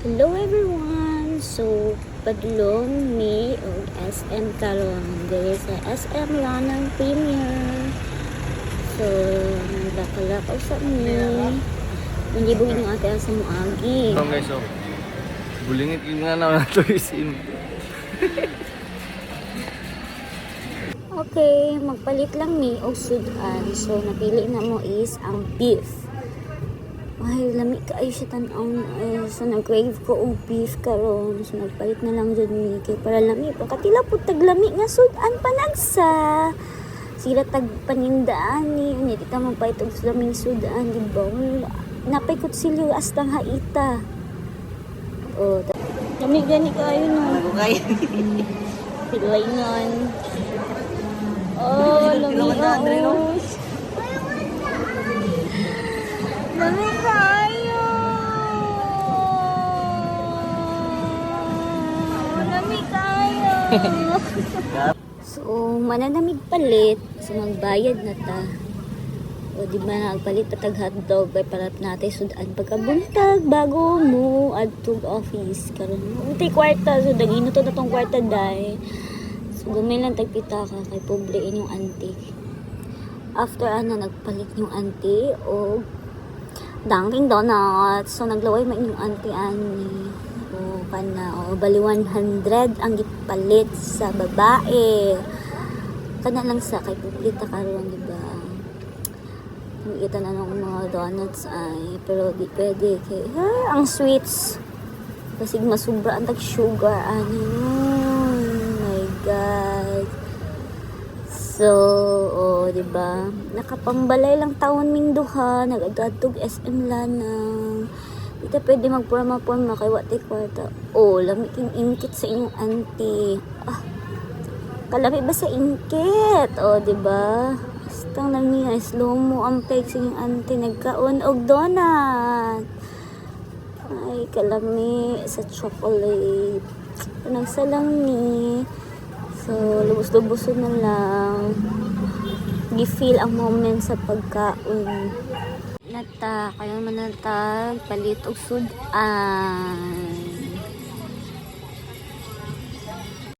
Hello everyone! So, padulong mi o SM karon diri sa SM Lanang Premier. So, naglakaw sa mi. Hindi bugin ng ate sa muagi. So guys, so bulingit yung nga na ito isim. Okay, magpalit lang mi og sudan. So, napili na mo is ang beef. Ay, lami ka ay siya tanaw na ay. So, nag-crave ko og beef karon. So, nagpalit na lang dyan mi. Kaya para lami. Pagkatila po taglami nga sudan panagsa. Sila tagpanindaan ni. Hindi kita magpalit og laming sudan. Diba? Napay kutsilyo astang haita. O, lami gani kayo no. Okay. Pilay nun. Oh, lami ako. Lami kayo. Lami kayo. So, mananamig palit. So, magbayad na ta. O, di ba nagpalit patag hotdog. Ay, para natin sudan pagkabuntag bago mo adtog office. Karon untay kwarta. So, dagino to na tong kwarta dahil. So, gamay lang tagpita ka kay pobre inyong auntie. After nagpalit yung auntie o Dunkin Donuts. So, naglaway mo inyong auntie ani. O, bali 100 ang gipalit sa babae. Kana lang sa kay puplita karon di ba? Nakita na ng mga donuts ay pero di pwede kay ang sweets kasi masubra ang tag-sugar ani. My God. So, di ba? Nakapambalay lang taon ming duha, nagagatog SM Lanang. Di ta pwede magporma-porma kay wati kwarta. Lami king ingkit sa inyong auntie. Kalami ba sa ingkit? Di ba? Bastang lami ay slow mo ang peg sa inyong auntie nagkaon og donut. Ay, kalami sa chocolate. Nagsalang ni. So, lubos-lubos na lang. Gi-feel ang moment sa pagkaon. Nata, kayo manatag, palit og sudan.